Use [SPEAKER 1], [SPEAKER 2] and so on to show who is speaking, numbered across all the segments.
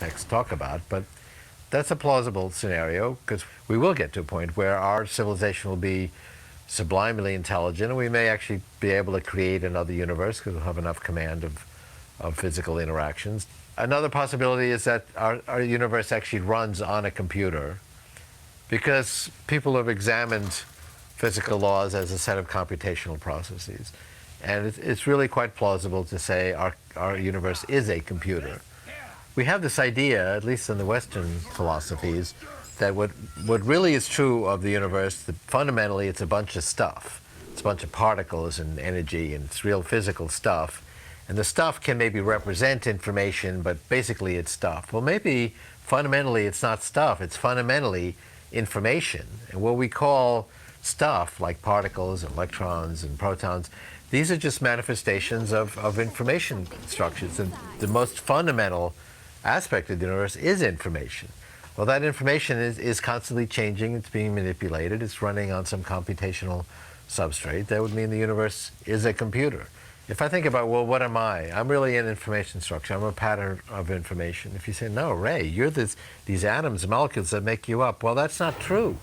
[SPEAKER 1] texts talk about, but that's a plausible scenario, because we will get to a point where our civilization will be sublimely intelligent, and we may actually be able to create another universe because we'll have enough command of physical interactions. Another possibility is that our universe actually runs on a computer, because people have examined physical laws as a set of computational processes. And it's really quite plausible to say our universe is a computer. We have this idea, at least in the Western philosophies, that what really is true of the universe, that fundamentally it's a bunch of stuff. It's a bunch of particles and energy, and it's real physical stuff. And the stuff can maybe represent information, but basically it's stuff. Well, maybe fundamentally it's not stuff, it's fundamentally information. And what we call stuff, like particles, electrons, and protons, these are just manifestations of information structures. And the most fundamental aspect of the universe is information. Well, that information is constantly changing, it's being manipulated, it's running on some computational substrate. That would mean the universe is a computer. If I think about, well, what am I? I'm really an information structure. I'm a pattern of information. If you say, no, Ray, you're these atoms, molecules that make you up, well, that's not true.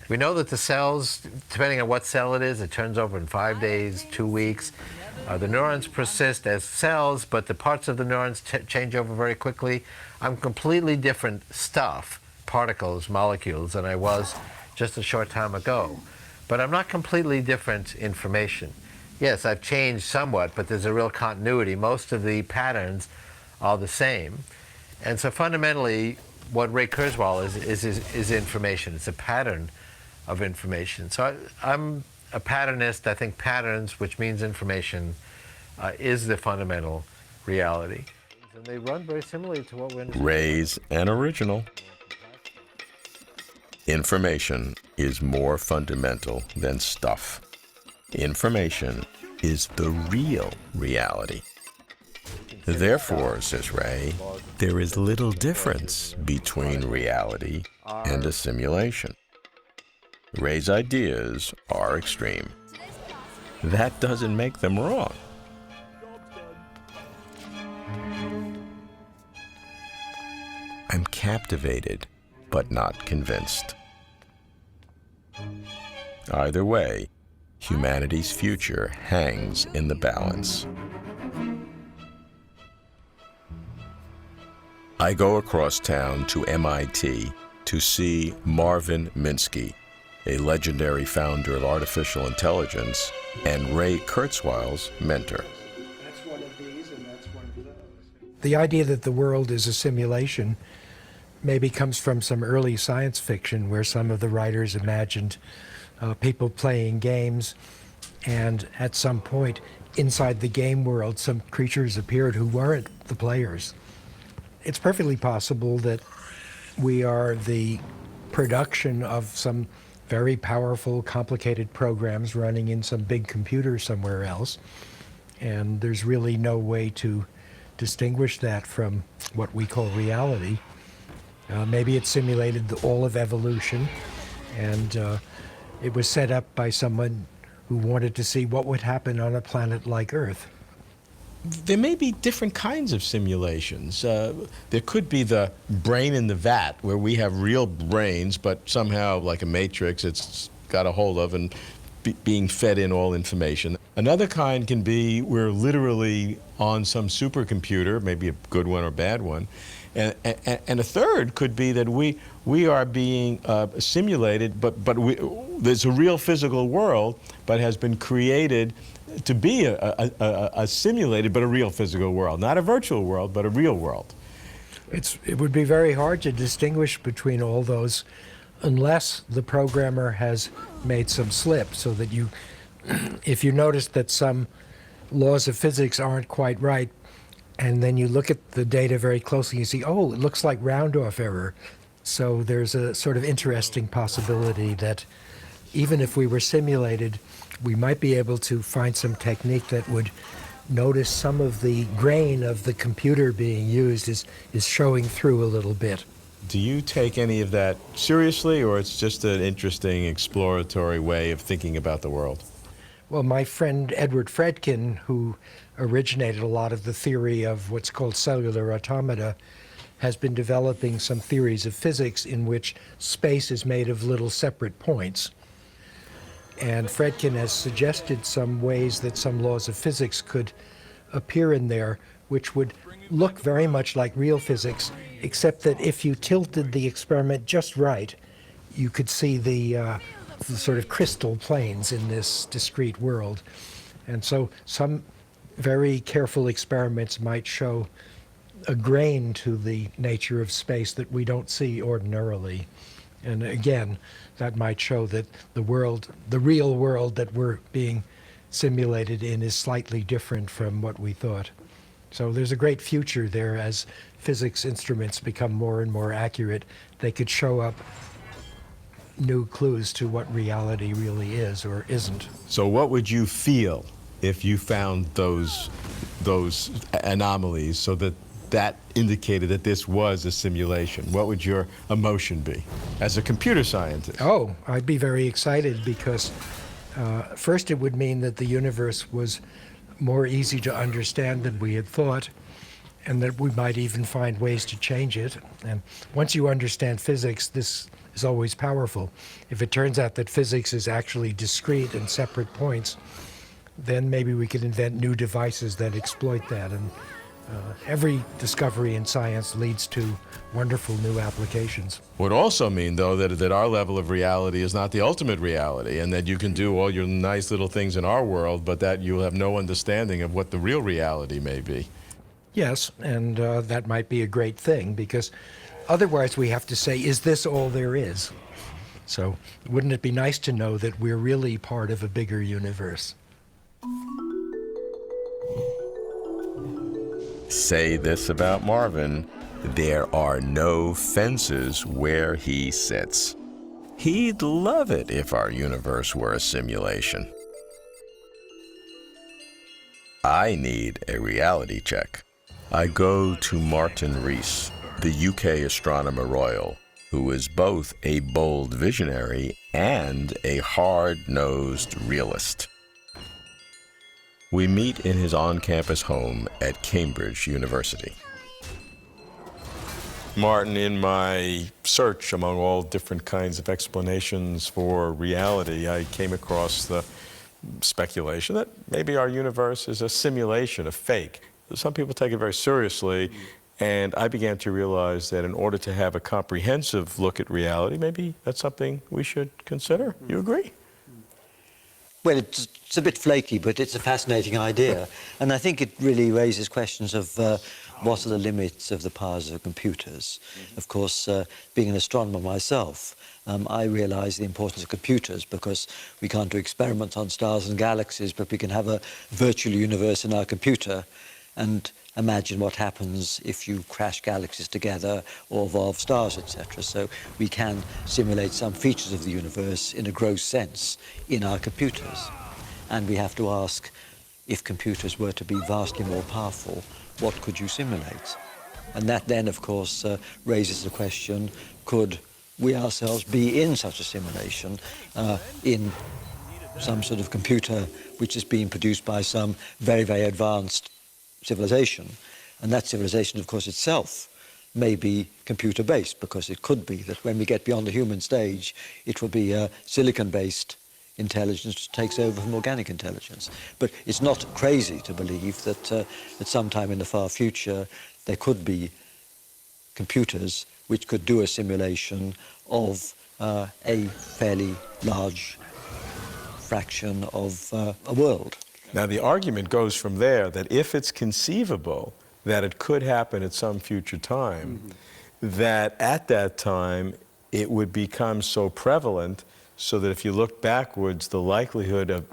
[SPEAKER 1] We know that the cells, depending on what cell it is, it turns over in 5 days, 2 weeks. The neurons persist as cells, but the parts of the neurons change over very quickly. I'm completely different stuff, particles, molecules, than I was just a short time ago. But I'm not completely different information. Yes, I've changed somewhat, but there's a real continuity. Most of the patterns are the same. And so fundamentally, what Ray Kurzweil is information. It's a pattern of information. So I'm a patternist. I think patterns, which means information, is the fundamental reality. And they run very similarly to what we're in.
[SPEAKER 2] Ray's an original. Information is more fundamental than stuff. Information is the real reality. Therefore, says Ray, there is little difference between reality and a simulation. Ray's ideas are extreme. That doesn't make them wrong. I'm captivated, but not convinced. Either way, humanity's future hangs in the balance. I go across town to MIT to see Marvin Minsky, a legendary founder of artificial intelligence and Ray Kurzweil's mentor.
[SPEAKER 3] That's one of these and that's one of those.
[SPEAKER 4] The idea that the world is a simulation maybe comes from some early science fiction where some of the writers imagined people playing games, and at some point inside the game world some creatures appeared who weren't the players. It's perfectly possible that we are the production of some very powerful, complicated programs running in some big computer somewhere else, and there's really no way to distinguish that from what we call reality. Maybe it simulated all of evolution, and it was set up by someone who wanted to see what would happen on a planet like Earth.
[SPEAKER 5] There may be different kinds of simulations. There could be the brain in the vat, where we have real brains, but somehow, like a matrix, it's got a hold of and being fed in all information. Another kind can be we're literally on some supercomputer, maybe a good one or a bad one. And a third could be that we are being simulated, but there's a real physical world, but has been created to be a simulated but a real physical world, not a virtual world, but a real world.
[SPEAKER 4] It would be very hard to distinguish between all those unless the programmer has made some slip, so that if you notice that some laws of physics aren't quite right, and then you look at the data very closely, you see, oh, it looks like round-off error. So there's a sort of interesting possibility that even if we were simulated, we might be able to find some technique that would notice some of the grain of the computer being used is showing through a little bit.
[SPEAKER 5] Do you take any of that seriously, or it's just an interesting exploratory way of thinking about the world?
[SPEAKER 4] Well, my friend Edward Fredkin, who originated a lot of the theory of what's called cellular automata, has been developing some theories of physics in which space is made of little separate points. And Fredkin has suggested some ways that some laws of physics could appear in there, which would look very much like real physics, except that if you tilted the experiment just right, you could see the sort of crystal planes in this discrete world. And so some very careful experiments might show a grain to the nature of space that we don't see ordinarily. And again, that might show that the real world that we're being simulated in is slightly different from what we thought. So there's a great future there as physics instruments become more and more accurate. They could show up new clues to what reality really is or isn't.
[SPEAKER 5] So what would you feel if you found those anomalies so that indicated that this was a simulation? What would your emotion be as a computer scientist?
[SPEAKER 4] Oh, I'd be very excited because first it would mean that the universe was more easy to understand than we had thought, and that we might even find ways to change it. And once you understand physics, this is always powerful. If it turns out that physics is actually discrete and separate points, then maybe we could invent new devices that exploit that. And every discovery in science leads to wonderful new applications.
[SPEAKER 5] Would also mean, though, that our level of reality is not the ultimate reality, and that you can do all your nice little things in our world, but that you'll have no understanding of what the real reality may be.
[SPEAKER 4] Yes, and that might be a great thing, because otherwise we have to say, is this all there is? So wouldn't it be nice to know that we're really part of a bigger universe?
[SPEAKER 2] Say this about Marvin: there are no fences where he sits. He'd love it if our universe were a simulation. I need a reality check. I go to Martin Rees, the UK Astronomer Royal, who is both a bold visionary and a hard-nosed realist. We meet in his on-campus home at Cambridge University. Martin, in my search among all different kinds of explanations for reality, I came across the speculation that maybe our universe is a simulation, a fake. Some people take it very seriously, and I began to realize that in order to have a comprehensive look at reality, maybe that's something we should consider. You agree?
[SPEAKER 6] Well, it's a bit flaky, but it's a fascinating idea. And I think it really raises questions of what are the limits of the powers of computers. Of course, being an astronomer myself, I realise the importance of computers, because we can't do experiments on stars and galaxies, but we can have a virtual universe in our computer and imagine what happens if you crash galaxies together or evolve stars, etc. So we can simulate some features of the universe in a gross sense in our computers. And we have to ask, if computers were to be vastly more powerful, what could you simulate? And that then, of course, raises the question, could we ourselves be in such a simulation, in some sort of computer which is being produced by some very, very advanced civilization? And that civilization, of course, itself may be computer-based, because it could be that when we get beyond the human stage, it will be a silicon-based intelligence which takes over from organic intelligence. But it's not crazy to believe that at some time in the far future there could be computers which could do a simulation of a fairly large fraction of a world.
[SPEAKER 5] Now, the argument goes from there that if it's conceivable that it could happen at some future time, that at that time it would become so prevalent so that if you look backwards, the likelihood of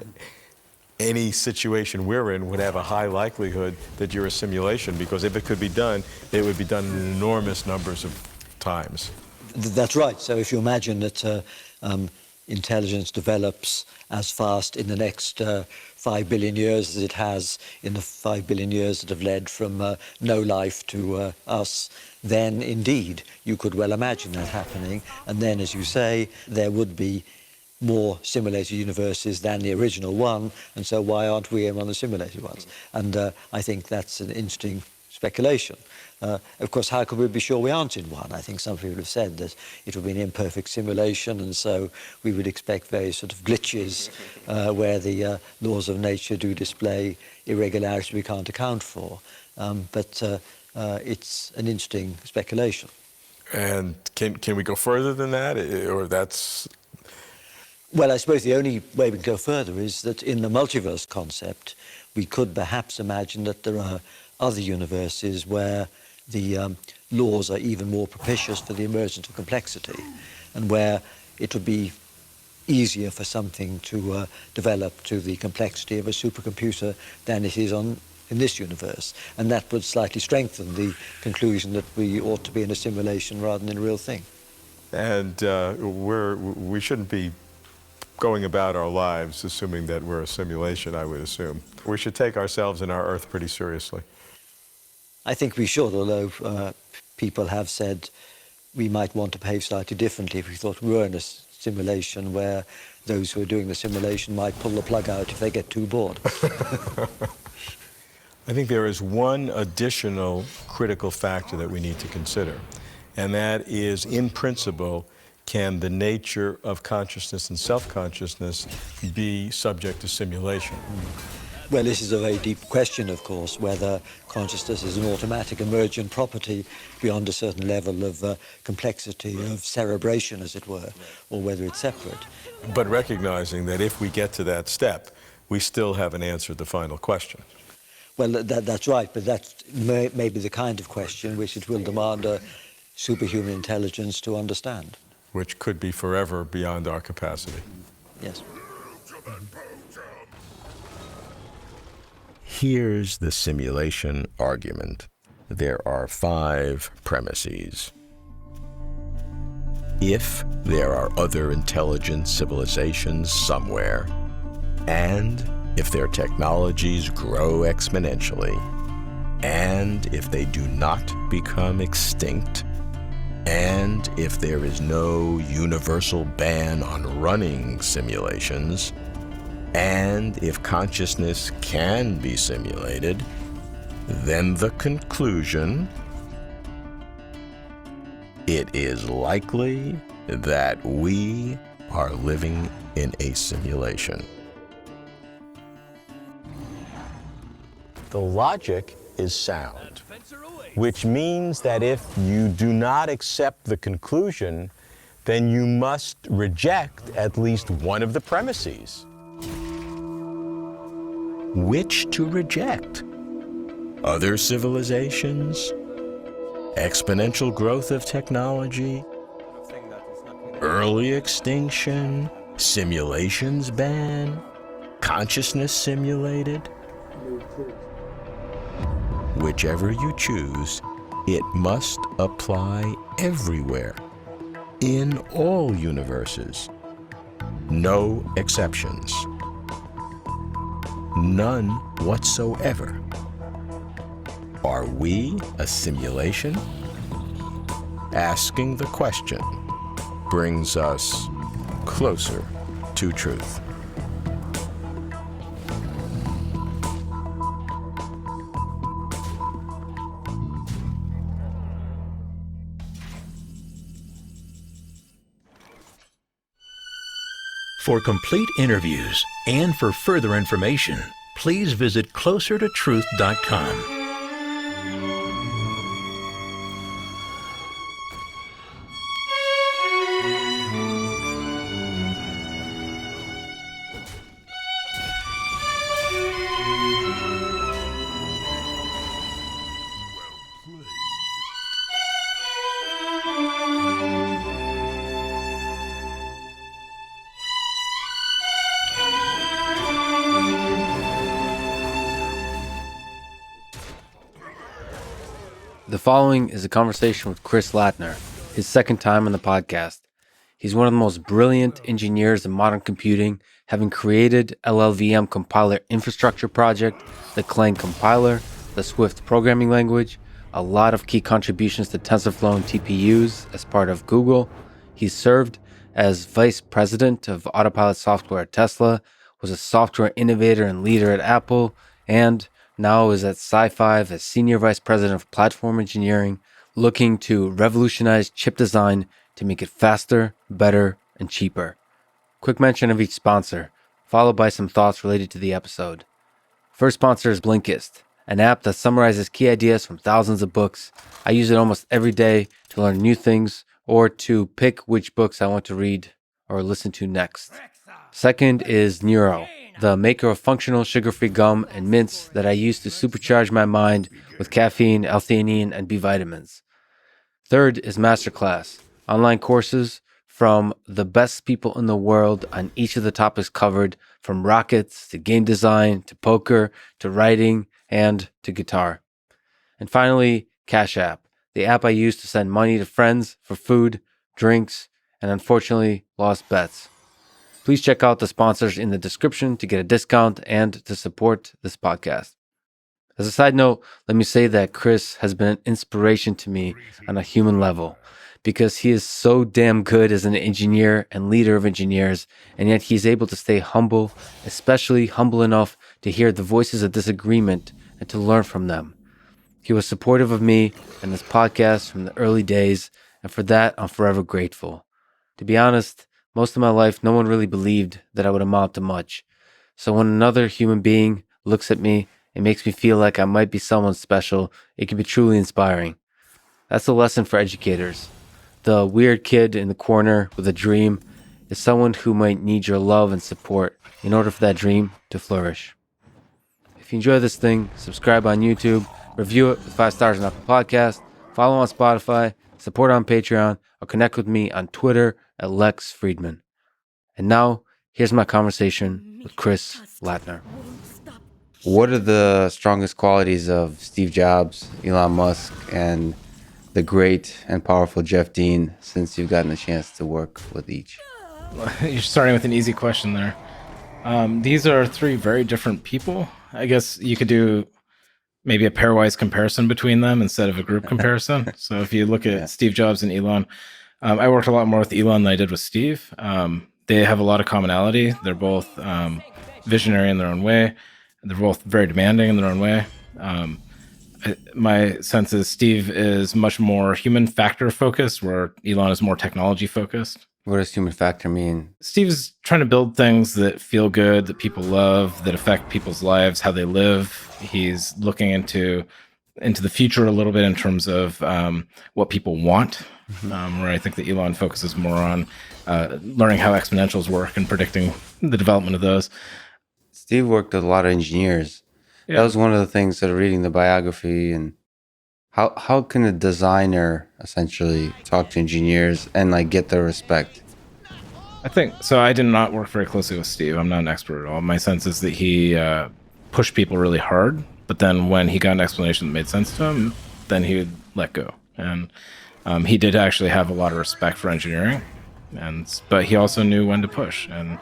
[SPEAKER 5] any situation we're in would have a high likelihood that you're a simulation, because if it could be done, it would be done in enormous numbers of times.
[SPEAKER 6] That's right. So if you imagine that intelligence develops as fast in the next 5 billion years as it has in the 5 billion years that have led from no life to us, then indeed you could well imagine that happening. And then, as you say, there would be more simulated universes than the original one, and so why aren't we in one of the simulated ones? And I think that's an interesting speculation. Of course, how could we be sure we aren't in one? I think some people have said that it would be an imperfect simulation, and so we would expect various sort of glitches where the laws of nature do display irregularities we can't account for. But it's an interesting speculation.
[SPEAKER 2] And can we go further than that, or that's?
[SPEAKER 6] Well, I suppose the only way we can go further is that in the multiverse concept, we could perhaps imagine that there are other universes where the laws are even more propitious for the emergence of complexity, and where it would be easier for something to develop to the complexity of a supercomputer than it is in this universe. And that would slightly strengthen the conclusion that we ought to be in a simulation rather than a real thing.
[SPEAKER 2] And we shouldn't be going about our lives assuming that we're a simulation, I would assume. We should take ourselves and our Earth pretty seriously.
[SPEAKER 6] I think we should, although people have said we might want to behave slightly differently if we thought we were in a simulation where those who are doing the simulation might pull the plug out if they get too bored.
[SPEAKER 2] I think there is one additional critical factor that we need to consider, and that is, in principle, can the nature of consciousness and self-consciousness be subject to simulation?
[SPEAKER 6] Well, this is a very deep question, of course, whether consciousness is an automatic emergent property beyond a certain level of complexity, of cerebration, as it were, or whether it's separate.
[SPEAKER 2] But recognizing that if we get to that step, we still haven't answered the final question.
[SPEAKER 6] Well, that's right, but that may be the kind of question which it will demand a superhuman intelligence to understand.
[SPEAKER 2] Which could be forever beyond our capacity.
[SPEAKER 6] Yes.
[SPEAKER 5] Here's the simulation argument. There are 5 premises. If there are other intelligent civilizations somewhere, and if their technologies grow exponentially, and if they do not become extinct, and if there is no universal ban on running simulations, and if consciousness can be simulated, then the conclusion: it is likely that we are living in a simulation. The logic is sound, which means that if you do not accept the conclusion, then you must reject at least one of the premises. Which to reject? Other civilizations? Exponential growth of technology? Early extinction? Simulations ban? Consciousness simulated? Whichever you choose, it must apply everywhere, in all universes. No exceptions. None whatsoever. Are we a simulation? Asking the question brings us closer to truth.
[SPEAKER 7] For complete interviews and for further information, please visit closertotruth.com.
[SPEAKER 8] The following is a conversation with Chris Latner, his second time on the podcast. He's one of the most brilliant engineers in modern computing, having created LLVM compiler infrastructure project, the Clang compiler, the Swift programming language, a lot of key contributions to TensorFlow and TPUs as part of Google. He served as vice president of autopilot software at Tesla, was a software innovator and leader at Apple, and now is at Sci5 as Senior Vice President of Platform Engineering, looking to revolutionize chip design to make it faster, better, and cheaper. Quick mention of each sponsor, followed by some thoughts related to the episode. First sponsor is Blinkist, an app that summarizes key ideas from thousands of books. I use it almost every day to learn new things or to pick which books I want to read or listen to next. Second is Neuro, the maker of functional sugar-free gum and mints that I use to supercharge my mind with caffeine, L-theanine, and B vitamins. Third is Masterclass, online courses from the best people in the world on each of the topics covered, from rockets to game design to poker to writing and to guitar. And finally, Cashapp, the app I use to send money to friends for food, drinks, and unfortunately lost bets. Please check out the sponsors in the description to get a discount and to support this podcast. As a side note, let me say that Chris has been an inspiration to me on a human level because he is so damn good as an engineer and leader of engineers, and yet he's able to stay humble, especially humble enough to hear the voices of disagreement and to learn from them. He was supportive of me and this podcast from the early days, and for that, I'm forever grateful. To be honest, most of my life, no one really believed that I would amount to much. So when another human being looks at me, it makes me feel like I might be someone special. It can be truly inspiring. That's a lesson for educators. The weird kid in the corner with a dream is someone who might need your love and support in order for that dream to flourish. If you enjoy this thing, subscribe on YouTube, review it with 5 stars on Apple Podcast, follow on Spotify, support on Patreon, or connect with me on Twitter at Lex Friedman. And now, here's my conversation with Chris Latner. What are the strongest qualities of Steve Jobs, Elon Musk, and the great and powerful Jeff Dean, since you've gotten a chance to work with each?
[SPEAKER 9] You're starting with an easy question there. These are 3 very different people. I guess you could do maybe a pairwise comparison between them instead of a group comparison. So if you look at Steve Jobs and Elon, I worked a lot more with Elon than I did with Steve. They have a lot of commonality. They're both visionary in their own way. They're both very demanding in their own way. My sense is Steve is much more human factor focused, where Elon is more technology focused.
[SPEAKER 8] What does human factor mean?
[SPEAKER 9] Steve's trying to build things that feel good, that people love, that affect people's lives, how they live. He's looking into the future a little bit in terms of what people want, where I think that Elon focuses more on learning how exponentials work and predicting the development of those.
[SPEAKER 8] Steve worked with a lot of engineers. Yeah. That was one of the things that reading the biography. And how can a designer essentially talk to engineers and like get their respect?
[SPEAKER 9] I think so. I did not work very closely with Steve. I'm not an expert at all. My sense is that he pushed people really hard, but then when he got an explanation that made sense to him, then he would let go. And he did actually have a lot of respect for engineering, but he also knew when to push. And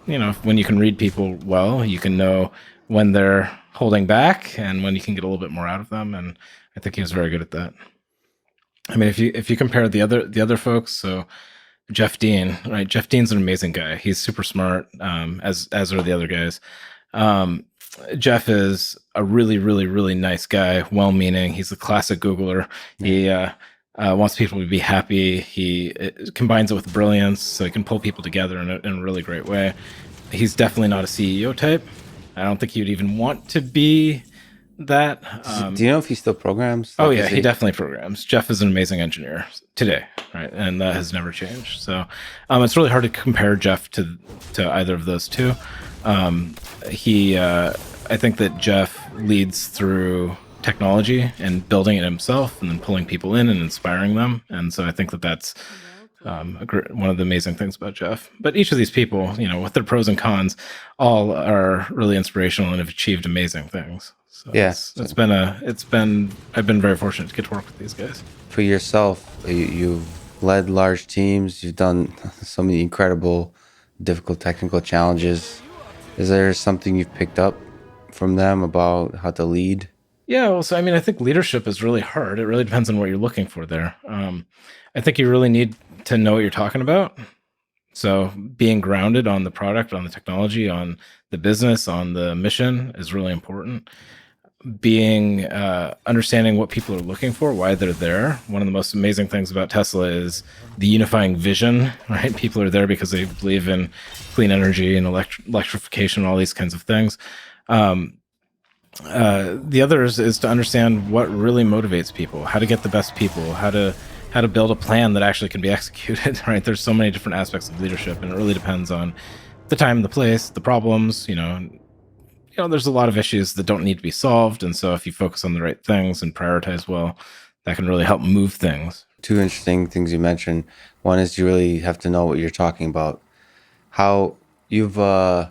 [SPEAKER 9] you know, when you can read people well, you can know when they're holding back and when you can get a little bit more out of them. And I think he was very good at that. I mean, if you compare the other folks, so Jeff Dean, right? Jeff Dean's an amazing guy. He's super smart, as are the other guys. Jeff is a really, really, really nice guy, well-meaning. He's a classic Googler. He wants people to be happy. He combines it with brilliance, so he can pull people together in a really great way. He's definitely not a CEO type. I don't think he would even want to be that.
[SPEAKER 8] Do you know if he still programs?
[SPEAKER 9] Oh yeah, he definitely programs. Jeff is an amazing engineer today, right? And that has never changed. So it's really hard to compare Jeff to either of those two. I think that Jeff leads through technology and building it himself and then pulling people in and inspiring them. And so I think that that's one of the amazing things about Jeff. But each of these people, you know, with their pros and cons, all are really inspirational and have achieved amazing things. So
[SPEAKER 8] yeah,
[SPEAKER 9] I've been very fortunate to get to work with these guys.
[SPEAKER 8] For yourself, you've led large teams. You've done so many incredible, difficult technical challenges. Is there something you've picked up from them about how to lead?
[SPEAKER 9] Yeah, well, so I mean, I think leadership is really hard. It really depends on what you're looking for there. I think you really need to know what you're talking about. So being grounded on the product, on the technology, on the business, on the mission is really important. being understanding what people are looking for, why they're there. One of the most amazing things about Tesla is the unifying vision, right? People are there because they believe in clean energy and electrification, all these kinds of things. The other is to understand what really motivates people, how to get the best people, how to build a plan that actually can be executed, right? There's so many different aspects of leadership, and it really depends on the time, the place, the problems, there's a lot of issues that don't need to be solved. And so if you focus on the right things and prioritize well, that can really help move things.
[SPEAKER 8] Two interesting things you mentioned. One is you really have to know what you're talking about. How you've worked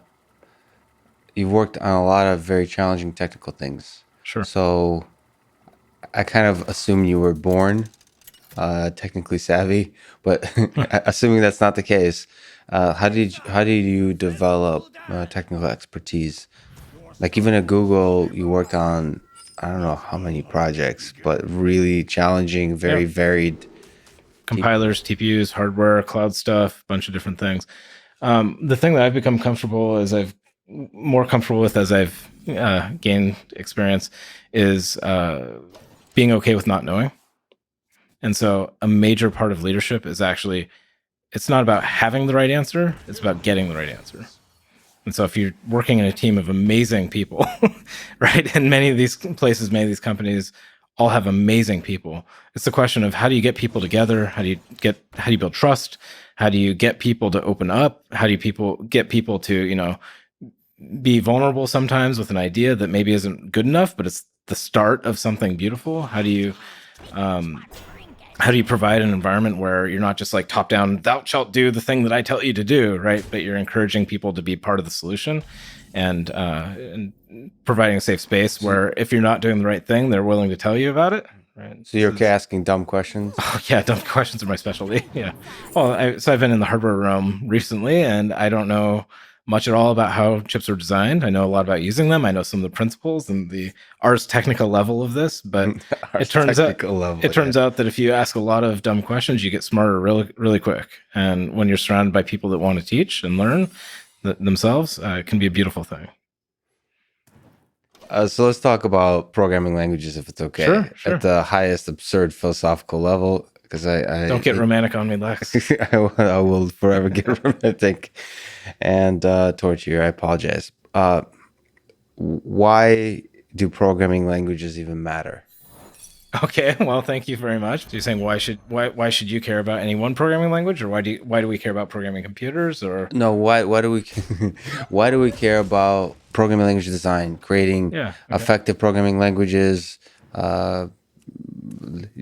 [SPEAKER 8] on a lot of very challenging technical things.
[SPEAKER 9] Sure.
[SPEAKER 8] So I kind of assume you were born technically savvy, but assuming that's not the case, how did you develop technical expertise? Like even at Google, you worked on, I don't know how many projects, but really challenging, very varied.
[SPEAKER 9] Compilers, TPUs, hardware, cloud stuff, bunch of different things. The thing that I've become more comfortable with as I've gained experience is being okay with not knowing. And so a major part of leadership is actually, it's not about having the right answer, it's about getting the right answer. And so if you're working in a team of amazing people, right, and many of these places, many of these companies all have amazing people. It's the question of how do you get people together? How do you build trust? How do you get people to open up? How do you get people to, be vulnerable sometimes with an idea that maybe isn't good enough, but it's the start of something beautiful? How do you provide an environment where you're not just like top down, thou shalt do the thing that I tell you to do, right? But you're encouraging people to be part of the solution and providing a safe space where if you're not doing the right thing, they're willing to tell you about it. Right.
[SPEAKER 8] So you're asking dumb questions?
[SPEAKER 9] Oh yeah, dumb questions are my specialty. Yeah. Well, I've been in the hardware realm recently, and I don't know much at all about how chips are designed. I know a lot about using them. I know some of the principles and the ars technica level of this, but it turns out that if you ask a lot of dumb questions, you get smarter really, really quick. And when you're surrounded by people that want to teach and learn themselves, it can be a beautiful thing.
[SPEAKER 8] So let's talk about programming languages, if it's okay.
[SPEAKER 9] Sure.
[SPEAKER 8] At the highest absurd philosophical level, because I
[SPEAKER 9] don't get romantic on me, Lex.
[SPEAKER 8] I will forever get romantic and torture you. I apologize. Why do programming languages even matter?
[SPEAKER 9] Okay, well, thank you very much. So you're saying why should you care about any one programming language, or why do we care about programming computers, or
[SPEAKER 8] no? Why do we care about programming language design, creating effective programming languages,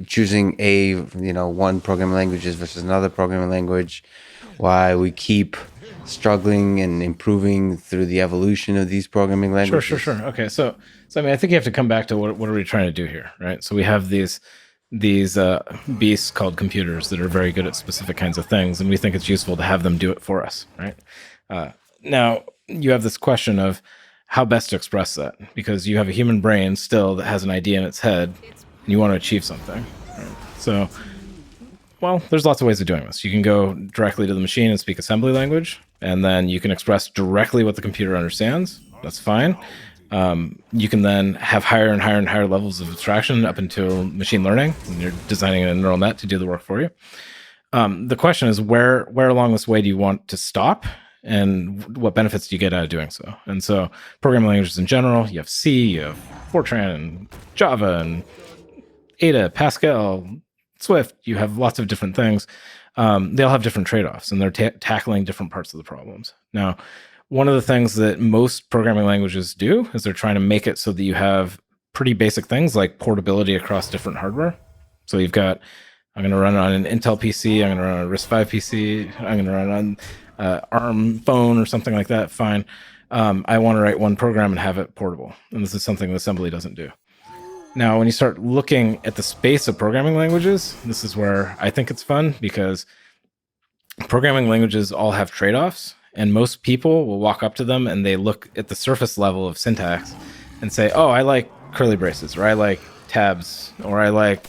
[SPEAKER 8] choosing one programming languages versus another programming language? Why we keep struggling and improving through the evolution of these programming languages?
[SPEAKER 9] Sure. Okay, so I mean, I think you have to come back to what are we trying to do here, right? So we have these beasts called computers that are very good at specific kinds of things, and we think it's useful to have them do it for us, right? Now you have this question of how best to express that, because you have a human brain still that has an idea in its head, and you want to achieve something, right? So, well, there's lots of ways of doing this. You can go directly to the machine and speak assembly language, and then you can express directly what the computer understands. That's fine. You can then have higher and higher and higher levels of abstraction up until machine learning, and you're designing a neural net to do the work for you. The question is, where along this way do you want to stop, and what benefits do you get out of doing so? And so programming languages in general, you have C, you have Fortran, and Java, and Ada, Pascal, Swift. You have lots of different things. They all have different trade-offs, and they're tackling different parts of the problems. Now, one of the things that most programming languages do is they're trying to make it so that you have pretty basic things like portability across different hardware. So you've got, I'm going to run on an Intel PC, I'm going to run on a RISC-V PC, I'm going to run on ARM phone or something like that. Fine. I want to write one program and have it portable. And this is something that assembly doesn't do. Now, when you start looking at the space of programming languages, this is where I think it's fun, because programming languages all have trade-offs, and most people will walk up to them and they look at the surface level of syntax and say, oh, I like curly braces, or I like tabs, or I like,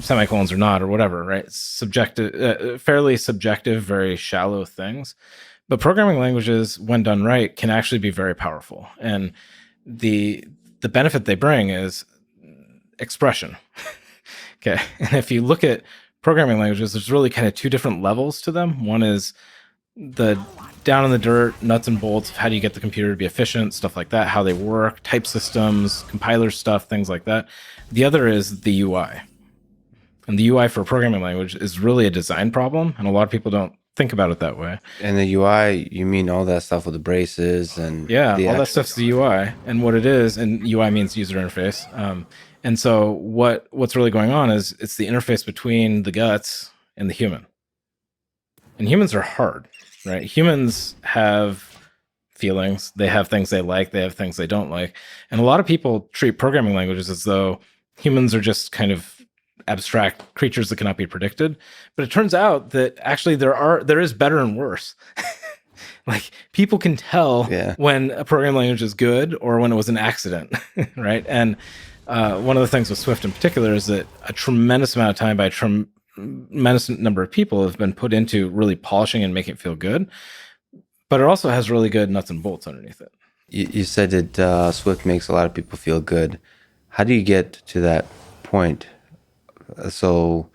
[SPEAKER 9] semicolons or not, or whatever, right? Subjective, fairly subjective, very shallow things. But programming languages, when done right, can actually be very powerful. And the the benefit they bring is expression. Okay. And if you look at programming languages, there's really kind of two different levels to them. One is the down in the dirt, nuts and bolts of how do you get the computer to be efficient, stuff like that, how they work, type systems, compiler stuff, things like that. The other is the UI. And the UI for a programming language is really a design problem, and a lot of people don't think about it that way.
[SPEAKER 8] And the UI, you mean all that stuff with the braces and
[SPEAKER 9] all that stuff's the UI. And what it is, and UI means user interface. And so what's really going on is it's the interface between the guts and the human. And humans are hard, right? Humans have feelings. They have things they like. They have things they don't like. And a lot of people treat programming languages as though humans are just kind of abstract creatures that cannot be predicted. But it turns out that actually there is better and worse. Like, people can tell when a programming language is good or when it was an accident, right? And one of the things with Swift in particular is that a tremendous amount of time by a tremendous number of people have been put into really polishing and making it feel good. But it also has really good nuts and bolts underneath it.
[SPEAKER 8] You said that Swift makes a lot of people feel good. How do you get to that point? So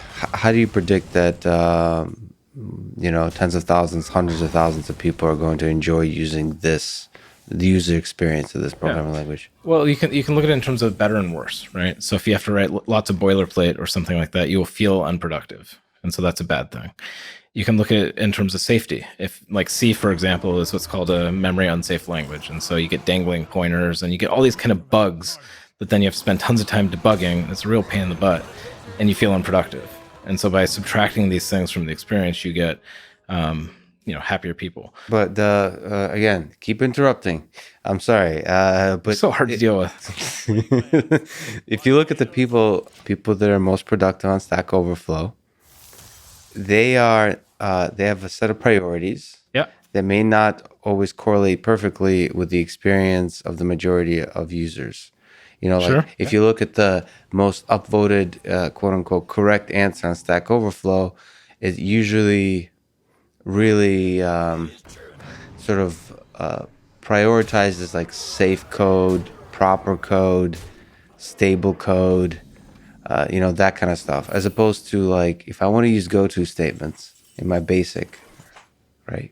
[SPEAKER 8] how do you predict that tens of thousands, hundreds of thousands of people are going to enjoy using the user experience of this programming language?
[SPEAKER 9] Well, you can look at it in terms of better and worse, right? So if you have to write lots of boilerplate or something like that, you will feel unproductive, and so that's a bad thing. You can look at it in terms of safety. If, like, C, for example, is what's called a memory unsafe language, and so you get dangling pointers and you get all these kind of bugs that then you have to spend tons of time debugging. It's a real pain in the butt, and you feel unproductive. And so by subtracting these things from the experience, you get happier people.
[SPEAKER 8] But again, keep interrupting. I'm sorry, but
[SPEAKER 9] it's so hard to deal with.
[SPEAKER 8] If you look at the people that are most productive on Stack Overflow, they have a set of priorities.
[SPEAKER 9] Yeah.
[SPEAKER 8] That may not always correlate perfectly with the experience of the majority of users. If you look at the most upvoted, quote unquote, correct answer on Stack Overflow, it usually really prioritizes like safe code, proper code, stable code, that kind of stuff, as opposed to, like, if I want to use goto statements in my basic, right?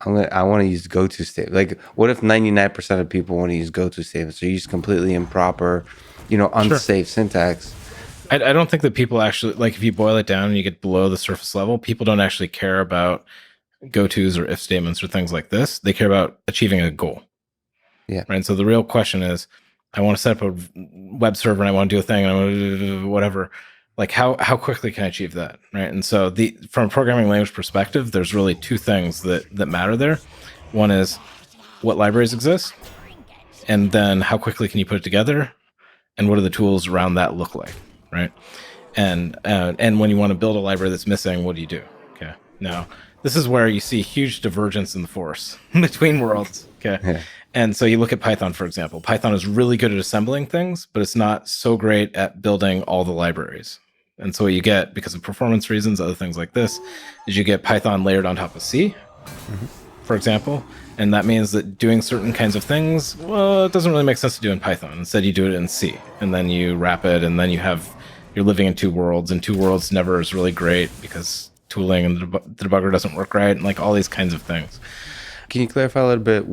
[SPEAKER 8] I want to use goto statements. Like, what if 99% of people want to use goto statements or use completely improper, unsafe syntax?
[SPEAKER 9] I don't think that people actually, like, if you boil it down and you get below the surface level, people don't actually care about gotos or if statements or things like this. They care about achieving a goal.
[SPEAKER 8] Yeah.
[SPEAKER 9] Right. So the real question is, I want to set up a web server and I want to do a thing and I want to do whatever. Like, how quickly can I achieve that, right? And so from a programming language perspective, there's really two things that matter there. One is what libraries exist, and then how quickly can you put it together, and what do the tools around that look like, right? And when you want to build a library that's missing, what do you do? Okay. Now, this is where you see huge divergence in the force between worlds. Okay. Yeah. And so you look at Python, for example. Python is really good at assembling things, but it's not so great at building all the libraries. And so what you get, because of performance reasons, other things like this, is you get Python layered on top of C, for example. And that means that doing certain kinds of things, well, it doesn't really make sense to do in Python. Instead, you do it in C, and then you wrap it, and then you're living in two worlds, and two worlds never is really great because tooling and the debugger doesn't work right, and like all these kinds of things.
[SPEAKER 8] Can you clarify a little bit